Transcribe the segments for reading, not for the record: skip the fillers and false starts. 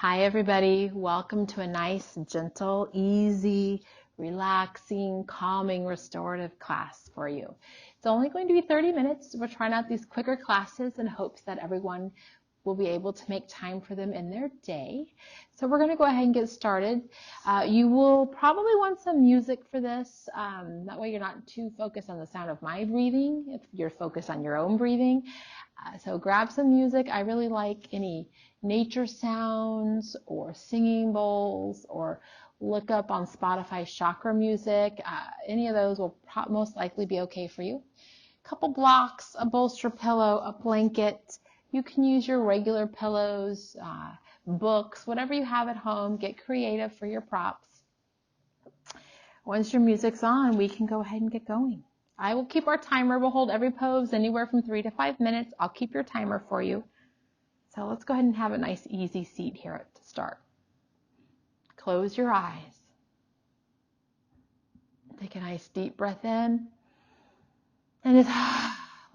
Hi everybody, welcome to a nice, gentle, easy, relaxing, calming, restorative class for you. It's only going to be 30 minutes. We're trying out these quicker classes in hopes that everyone will be able to make time for them in their day. So we're going to go ahead and get started. You will probably want some music for this. That way you're not too focused on the sound of my breathing, if you're focused on your own breathing. So grab some music. I really like any nature sounds or singing bowls, or look up on Spotify chakra music. Any of those will most likely be okay for you. A couple blocks, a bolster pillow, a blanket. You can use your regular pillows, books, whatever you have at home. Get creative for your props. Once your music's on, we can go ahead and get going. I will keep our timer. We'll hold every pose anywhere from 3 to 5 minutes. I'll keep your timer for you. So let's go ahead and have a nice easy seat here to start. Close your eyes. Take a nice deep breath in. And just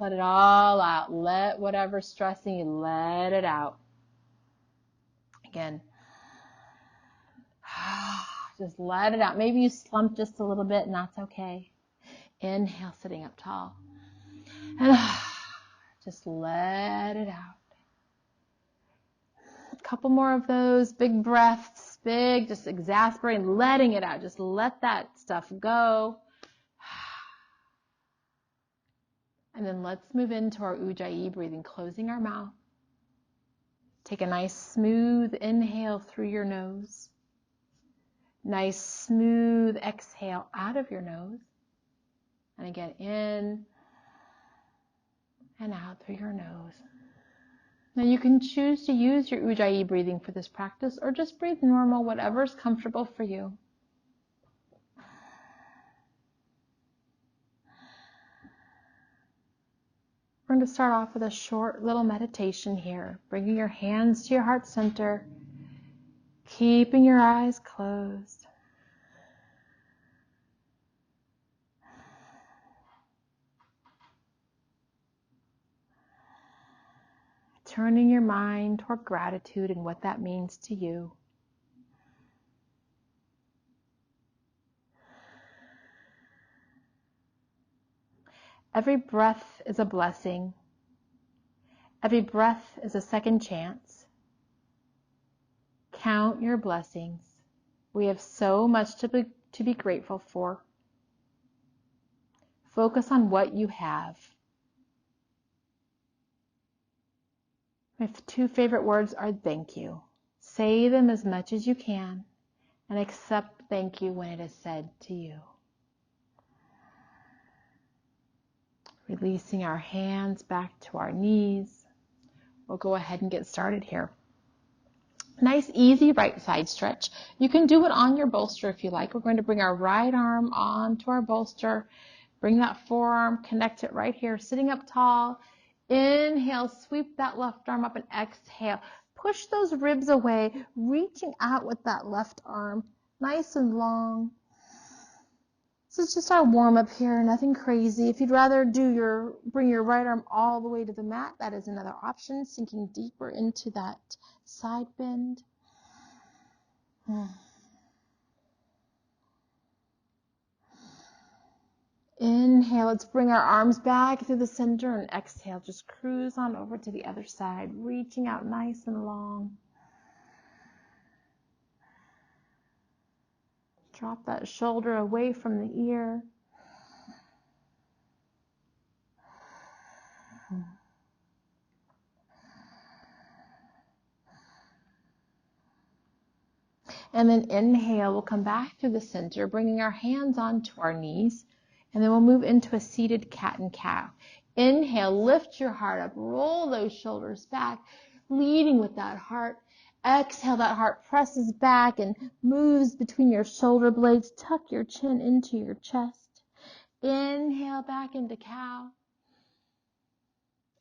let it all out. Let whatever's stressing you, let it out. Again. Just let it out. Maybe you slumped just a little bit, and that's okay. Inhale, sitting up tall. And just let it out. A couple more of those big breaths, just exasperating, letting it out. Just let that stuff go. And then let's move into our Ujjayi breathing, closing our mouth. Take a nice smooth inhale through your nose. Nice smooth exhale out of your nose. And again, in and out through your nose. Now you can choose to use your Ujjayi breathing for this practice, or just breathe normal, whatever's comfortable for you. We're going to start off with a short little meditation here, bringing your hands to your heart center, keeping your eyes closed. Turning your mind toward gratitude and what that means to you. Every breath is a blessing. Every breath is a second chance. Count your blessings. We have so much to be grateful for. Focus on what you have. My two favorite words are thank you. Say them as much as you can, and accept thank you when it is said to you. Releasing our hands back to our knees. We'll go ahead and get started here. Nice, easy right side stretch. You can do it on your bolster if you like. We're going to bring our right arm onto our bolster. Bring that forearm, connect it right here, sitting up tall. Inhale, sweep that left arm up, and exhale. Push those ribs away, reaching out with that left arm, nice and long. So it's just our warm up here, nothing crazy. If you'd rather bring your right arm all the way to the mat, that is another option, sinking deeper into that side bend. Inhale, let's bring our arms back through the center, and exhale, just cruise on over to the other side, reaching out nice and long. Drop that shoulder away from the ear. And then inhale, we'll come back to the center, bringing our hands onto our knees. And then we'll move into a seated cat and cow. Inhale, lift your heart up, roll those shoulders back, leading with that heart. Exhale, that heart presses back and moves between your shoulder blades. Tuck your chin into your chest. Inhale, back into cow.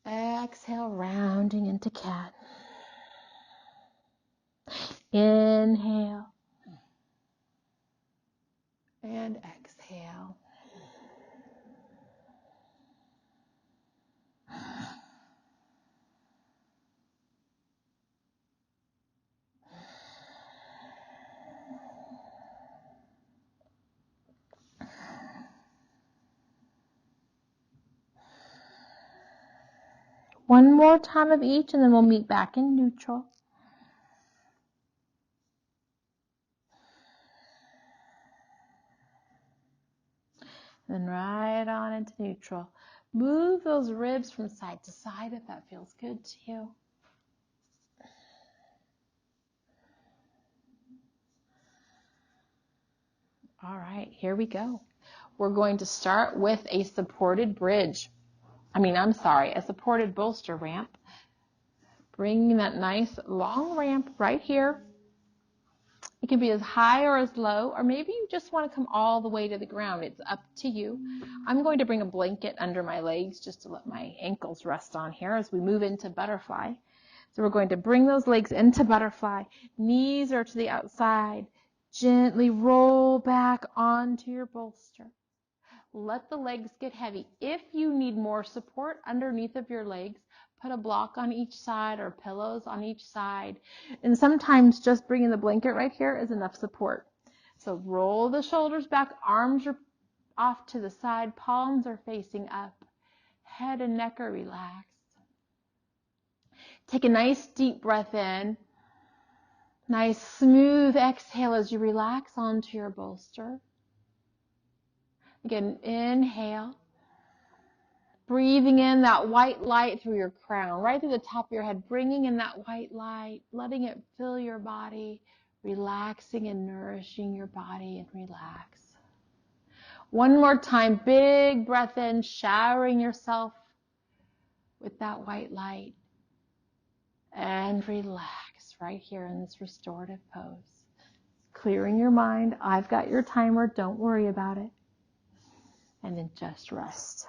Exhale, rounding into cat. Inhale. And exhale. One more time of each, and then we'll meet back in neutral. Then right on into neutral. Move those ribs from side to side if that feels good to you. All right, here we go. We're going to start with a supported bridge. A supported bolster ramp. Bringing that nice long ramp right here. It can be as high or as low, or maybe you just want to come all the way to the ground. It's up to you. I'm going to bring a blanket under my legs just to let my ankles rest on here as we move into butterfly. So we're going to bring those legs into butterfly. Knees are to the outside. Gently roll back onto your bolster. Let the legs get heavy. If you need more support underneath of your legs, put a block on each side or pillows on each side. And sometimes just bringing the blanket right here is enough support. So roll the shoulders back, arms are off to the side, palms are facing up, head and neck are relaxed. Take a nice deep breath in. Nice smooth exhale as you relax onto your bolster. Again, inhale. Breathing in that white light through your crown, right through the top of your head, bringing in that white light, letting it fill your body, relaxing and nourishing your body, and relax. One more time, big breath in, showering yourself with that white light, and relax right here in this restorative pose. Clearing your mind. I've got your timer. Don't worry about it. And then just rest.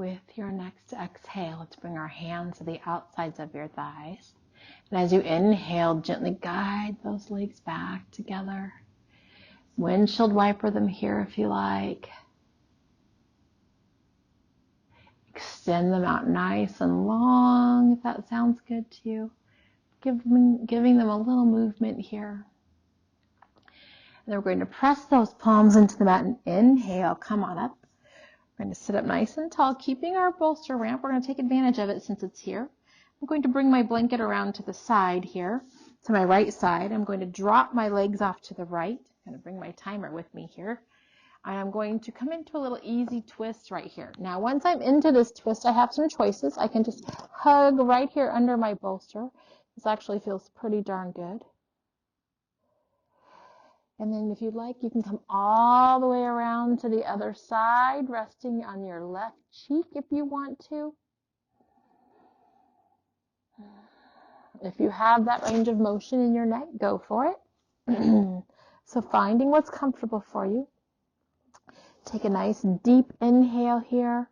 With your next exhale, let's bring our hands to the outsides of your thighs. And as you inhale, gently guide those legs back together. Windshield wiper them here if you like. Extend them out nice and long if that sounds good to you. Giving them a little movement here. And then we're going to press those palms into the mat and inhale, come on up. We're going to sit up nice and tall, keeping our bolster ramp. We're going to take advantage of it since it's here. I'm going to bring my blanket around to the side here, to my right side. I'm going to drop my legs off to the right. I'm going to bring my timer with me here. And I'm going to come into a little easy twist right here. Now, once I'm into this twist, I have some choices. I can just hug right here under my bolster. This actually feels pretty darn good. And then if you'd like, you can come all the way around to the other side, resting on your left cheek if you want to. If you have that range of motion in your neck, go for it. So finding what's comfortable for you. Take a nice deep inhale here.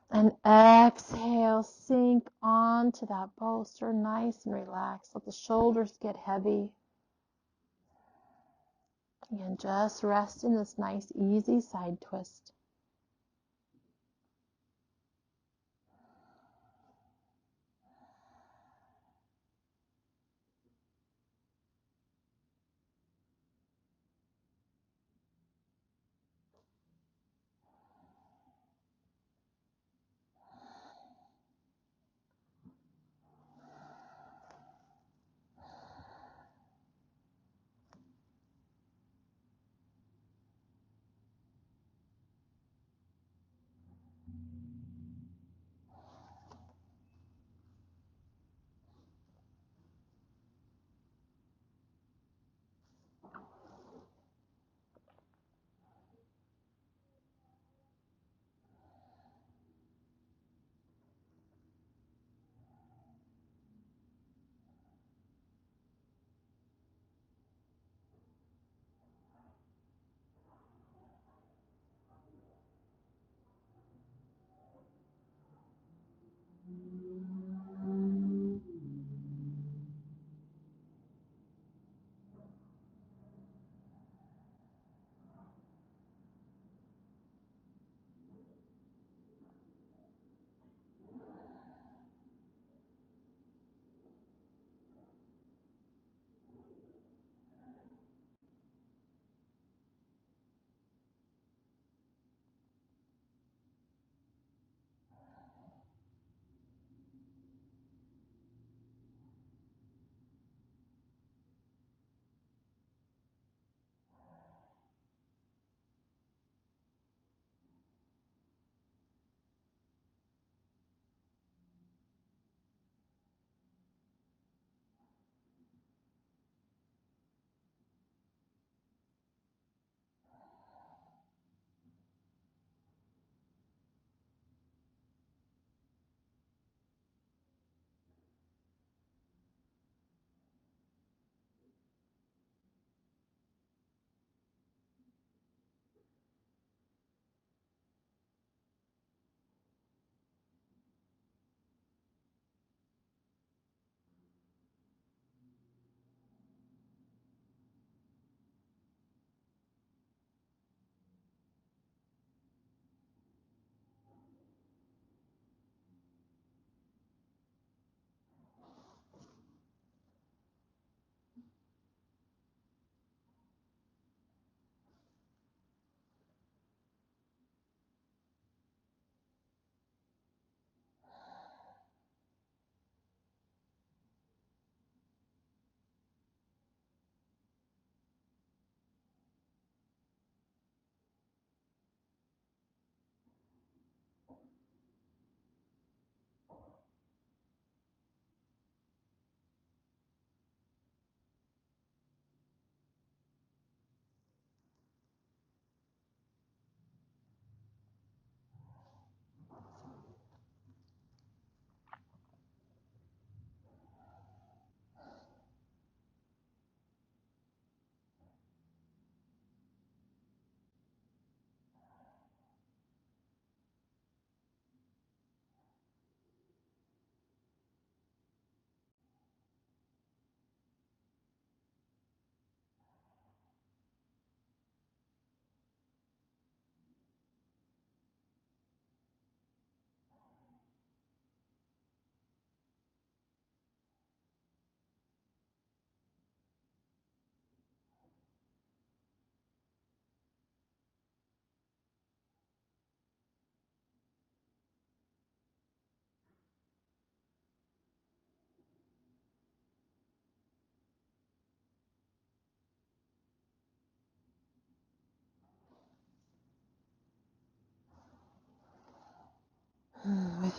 And exhale, sink onto that bolster, nice and relaxed. Let the shoulders get heavy. Again, just rest in this nice, easy side twist.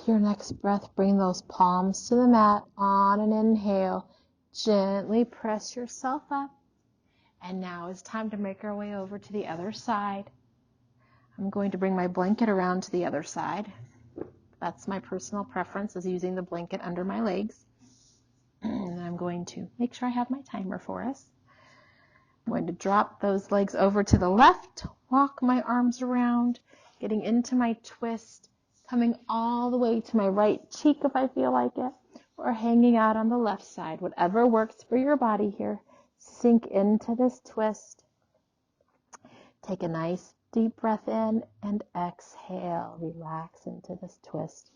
Your next breath, bring those palms to the mat. On an inhale, gently press yourself up. And now it's time to make our way over to the other side. I'm going to bring my blanket around to the other side. That's my personal preference, is using the blanket under my legs. And I'm going to make sure I have my timer for us. I'm going to drop those legs over to the left, walk my arms around, getting into my twist, coming all the way to my right cheek if I feel like it, or hanging out on the left side, whatever works for your body here. Sink into this twist. Take a nice deep breath in and exhale. Relax into this twist.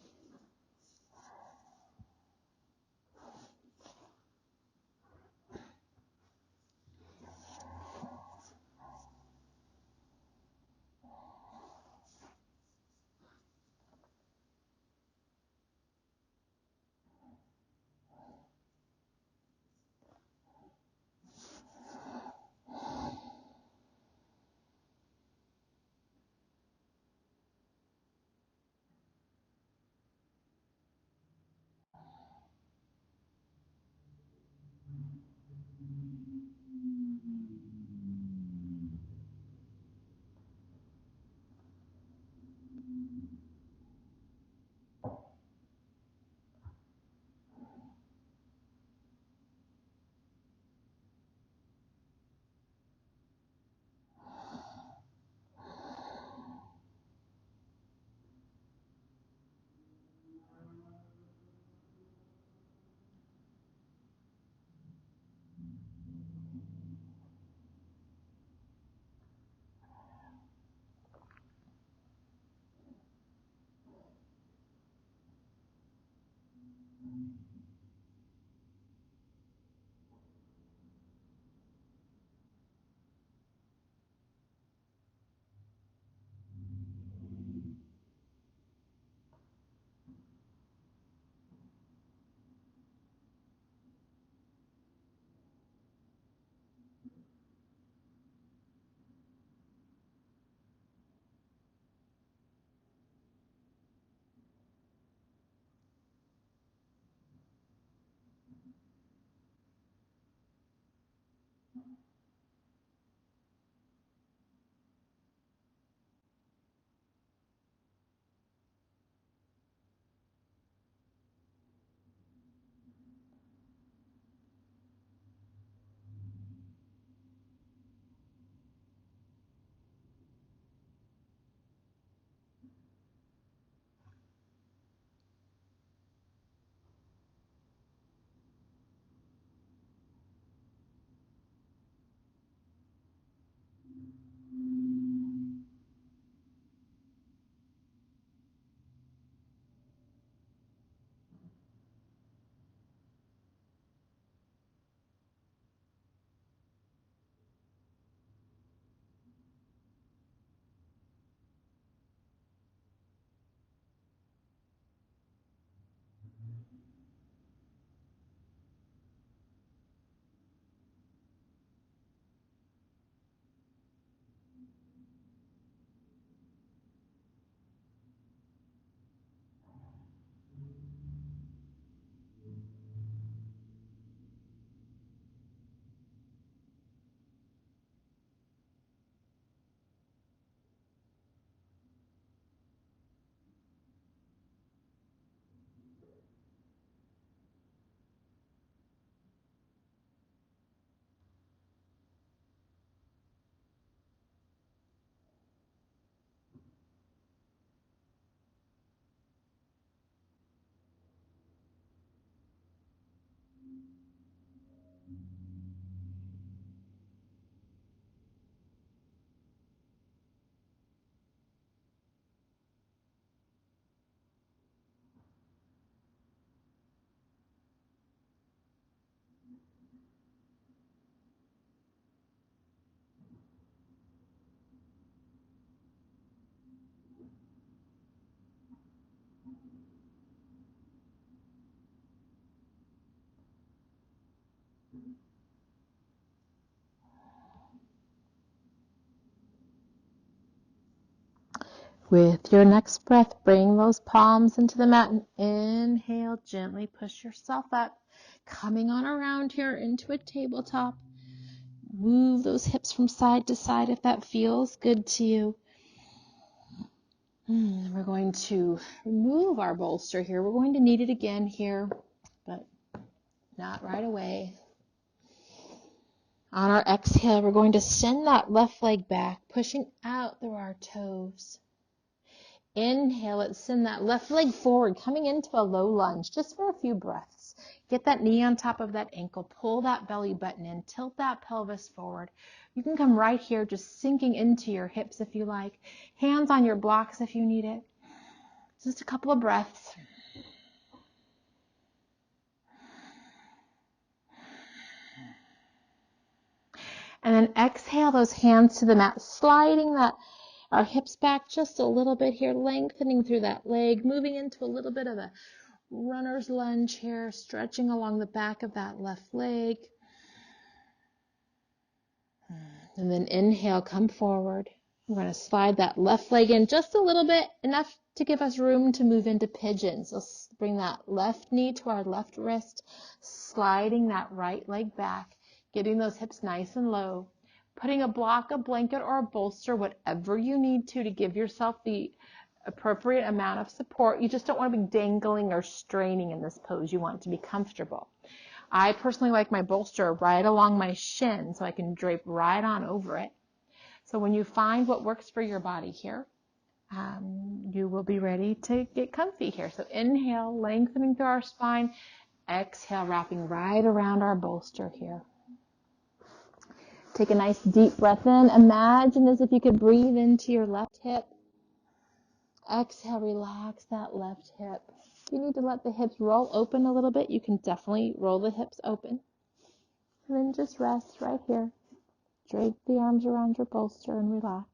With your next breath, bring those palms into the mat and inhale, gently push yourself up, coming on around here into a tabletop. Move those hips from side to side if that feels good to you. We're going to remove our bolster here. We're going to need it again here, but not right away. On our exhale, we're going to send that left leg back, pushing out through our toes. Inhale, let's send that left leg forward, coming into a low lunge, just for a few breaths. Get that knee on top of that ankle, pull that belly button in, tilt that pelvis forward. You can come right here, just sinking into your hips if you like. Hands on your blocks if you need it. Just a couple of breaths. And then exhale those hands to the mat, sliding our hips back just a little bit here, lengthening through that leg, moving into a little bit of a runner's lunge here, stretching along the back of that left leg. And then inhale, come forward. We're going to slide that left leg in just a little bit, enough to give us room to move into pigeon. So bring that left knee to our left wrist, sliding that right leg back, getting those hips nice and low, putting a block, a blanket, or a bolster, whatever you need to give yourself the appropriate amount of support. You just don't want to be dangling or straining in this pose. You want it to be comfortable. I personally like my bolster right along my shin so I can drape right on over it. So when you find what works for your body here, you will be ready to get comfy here. So inhale, lengthening through our spine. Exhale, wrapping right around our bolster here. Take a nice deep breath in. Imagine as if you could breathe into your left hip. Exhale, relax that left hip. If you need to let the hips roll open a little bit, you can definitely roll the hips open. And then just rest right here. Drape the arms around your bolster and relax.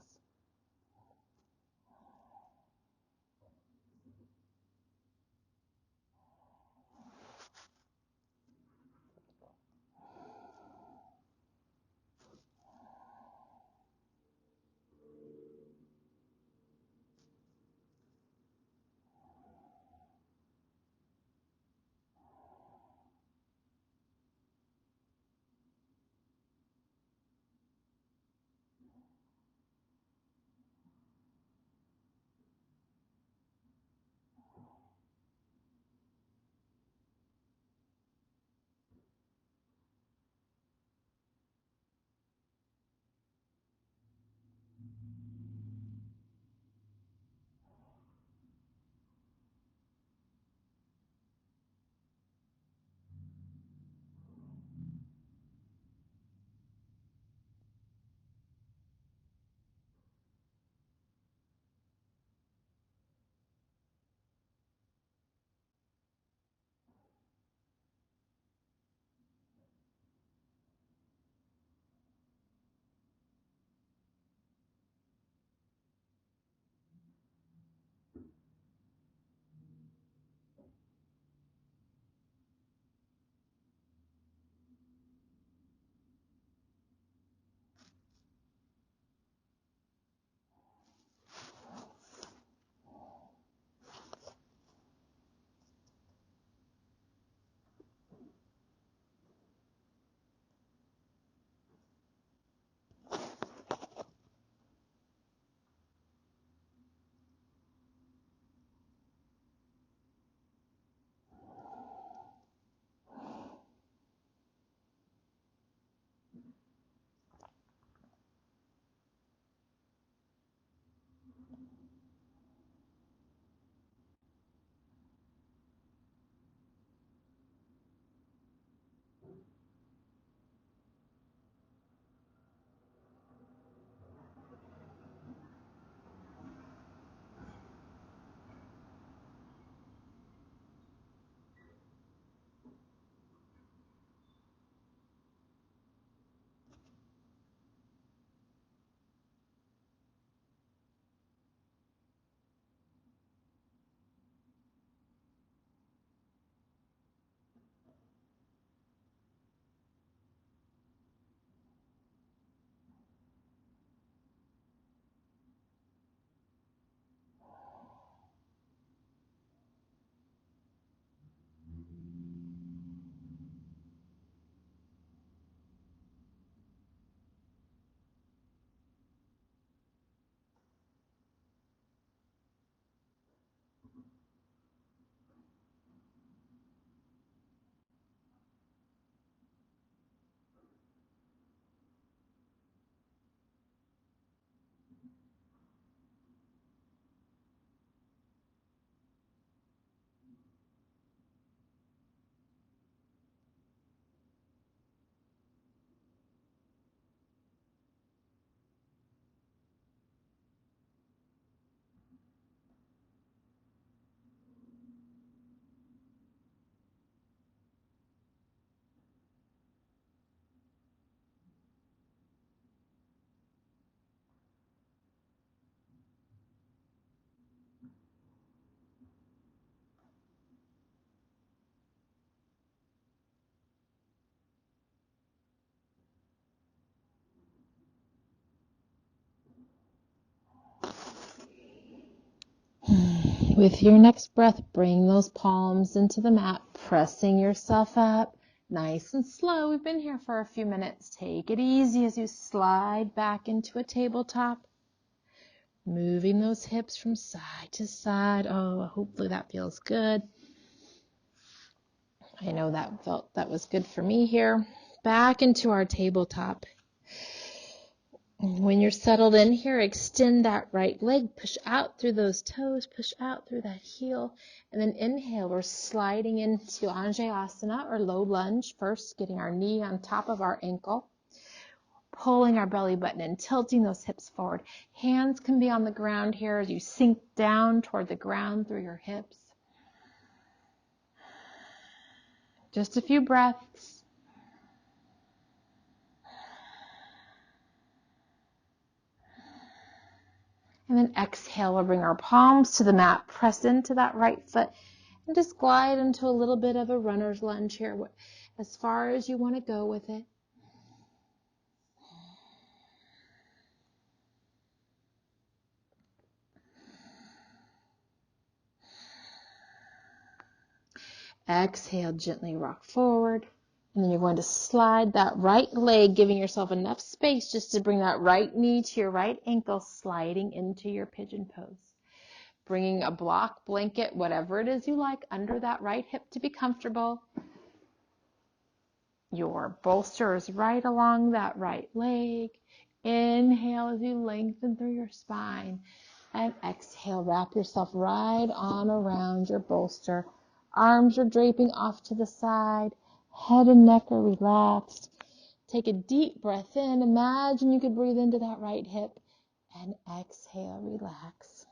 With your next breath, bring those palms into the mat, pressing yourself up nice and slow. We've been here for a few minutes. Take it easy as you slide back into a tabletop, moving those hips from side to side. Oh, hopefully that feels good. I know that was good for me here. Back into our tabletop. When you're settled in here, extend that right leg, push out through those toes, push out through that heel, and then inhale. We're sliding into Anjayasana or low lunge first, getting our knee on top of our ankle, pulling our belly button and tilting those hips forward. Hands can be on the ground here as you sink down toward the ground through your hips. Just a few breaths. And then exhale, we'll bring our palms to the mat, press into that right foot, and just glide into a little bit of a runner's lunge here, as far as you want to go with it. Exhale, gently rock forward. And then you're going to slide that right leg, giving yourself enough space just to bring that right knee to your right ankle, sliding into your pigeon pose. Bringing a block, blanket, whatever it is you like, under that right hip to be comfortable. Your bolster is right along that right leg. Inhale as you lengthen through your spine. And exhale, wrap yourself right on around your bolster. Arms are draping off to the side. Head and neck are relaxed. Take a deep breath in. Imagine you could breathe into that right hip. And exhale, relax.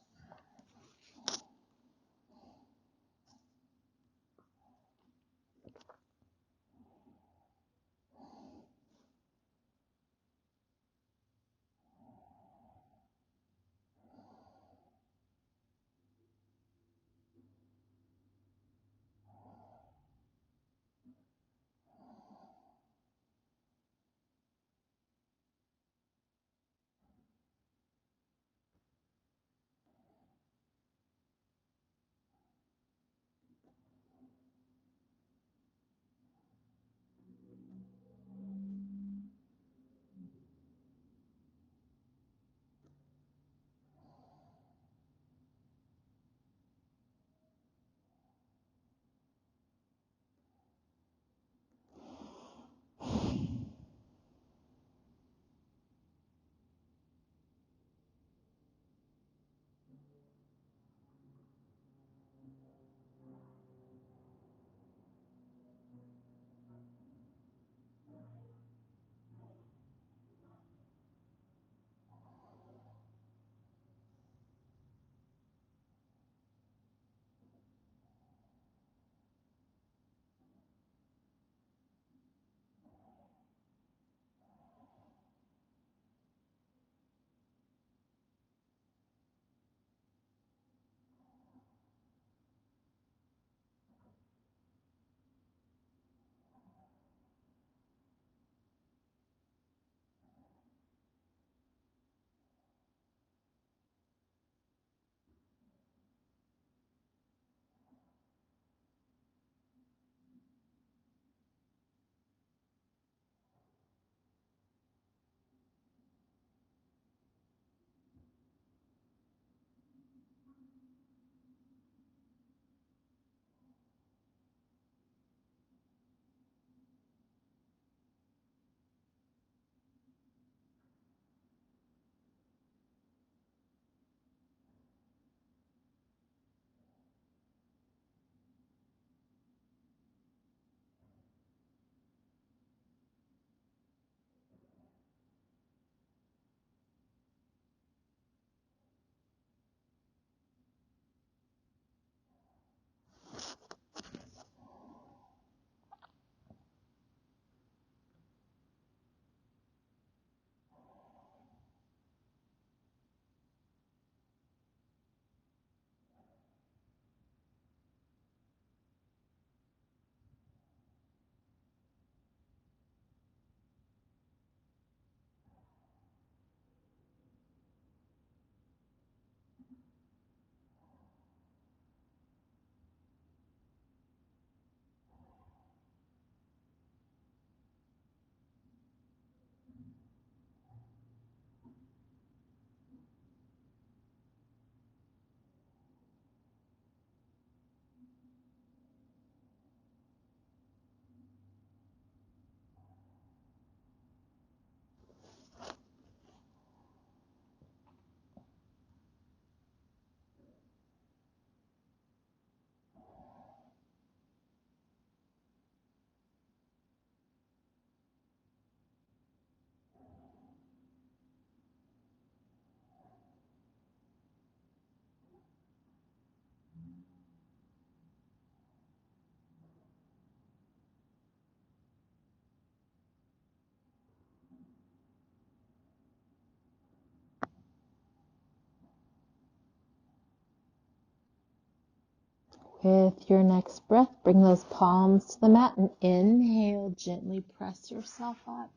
With your next breath, bring those palms to the mat and inhale, gently press yourself up.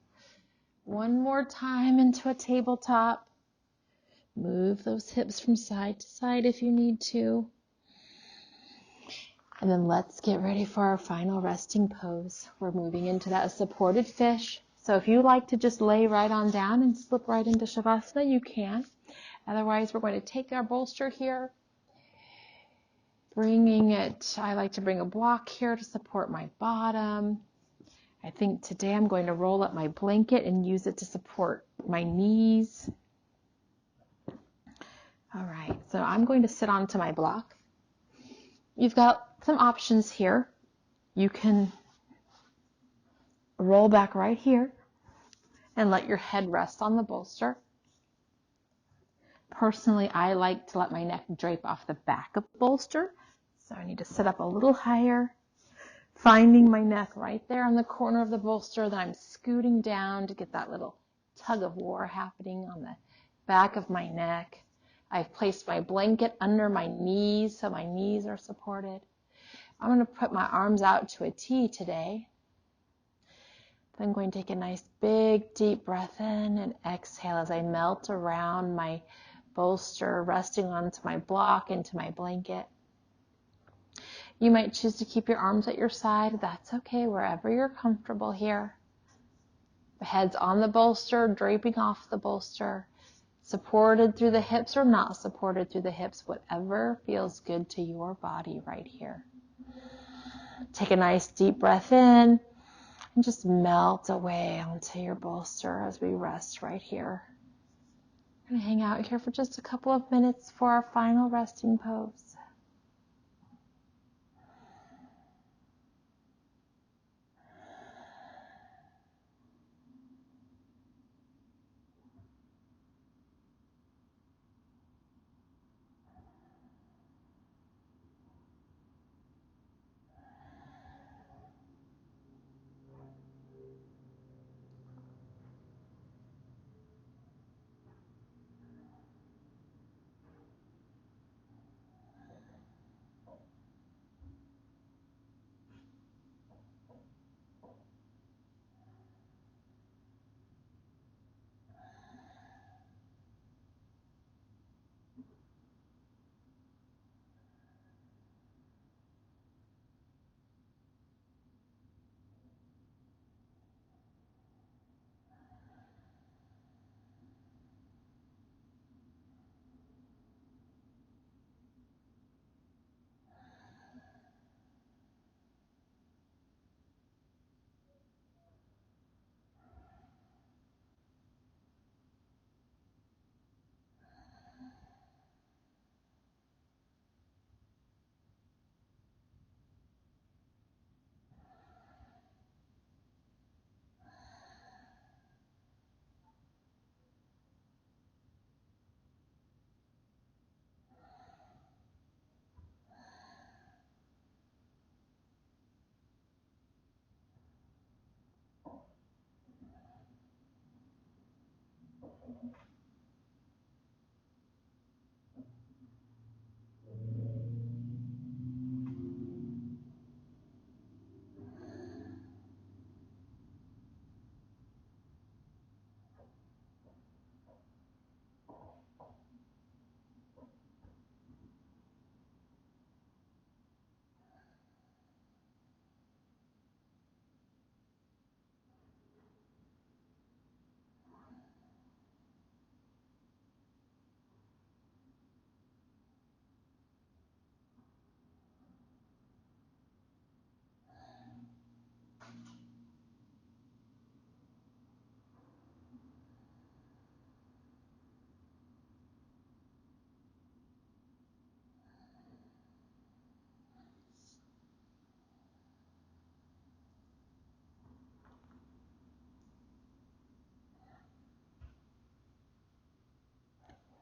One more time into a tabletop. Move those hips from side to side if you need to. And then let's get ready for our final resting pose. We're moving into that supported fish. So if you like to just lay right on down and slip right into Shavasana, you can. Otherwise, we're going to take our bolster here, bringing it, I like to bring a block here to support my bottom. I think today I'm going to roll up my blanket and use it to support my knees. All right, so I'm going to sit onto my block. You've got some options here. You can roll back right here and let your head rest on the bolster. Personally, I like to let my neck drape off the back of the bolster. So I need to sit up a little higher, finding my neck right there on the corner of the bolster. Then I'm scooting down to get that little tug of war happening on the back of my neck. I've placed my blanket under my knees so my knees are supported. I'm going to put my arms out to a T today. Then I'm going to take a nice big deep breath in and exhale as I melt around my bolster, resting onto my block, into my blanket. You might choose to keep your arms at your side. That's okay, wherever you're comfortable here. The head's on the bolster, draping off the bolster, supported through the hips or not supported through the hips, whatever feels good to your body right here. Take a nice deep breath in and just melt away onto your bolster as we rest right here. I'm going to hang out here for just a couple of minutes for our final resting pose.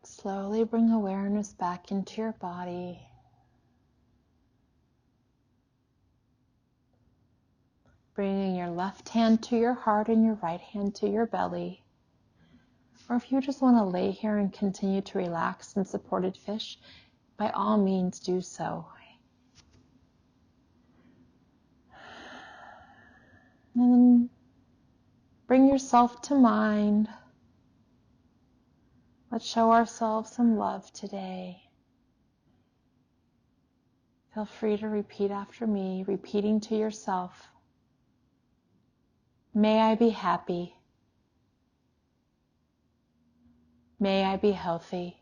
Slowly bring awareness back into your body. Bringing your left hand to your heart and your right hand to your belly. Or if you just want to lay here and continue to relax in supported fish, by all means do so. And then bring yourself to mind. Let's show ourselves some love today. Feel free to repeat after me, repeating to yourself, may I be happy. May I be healthy.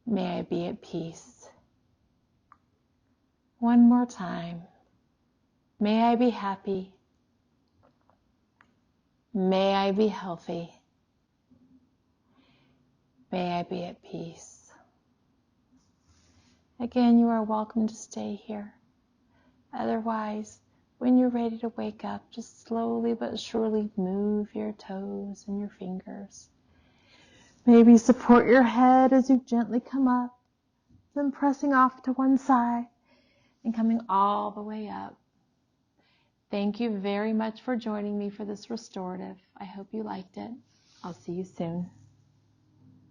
May I be at peace. One more time. May I be happy. May I be healthy. May I be at peace. Again, you are welcome to stay here. Otherwise, when you're ready to wake up, just slowly but surely move your toes and your fingers. Maybe support your head as you gently come up, then pressing off to one side and coming all the way up. Thank you very much for joining me for this restorative. I hope you liked it. I'll see you soon.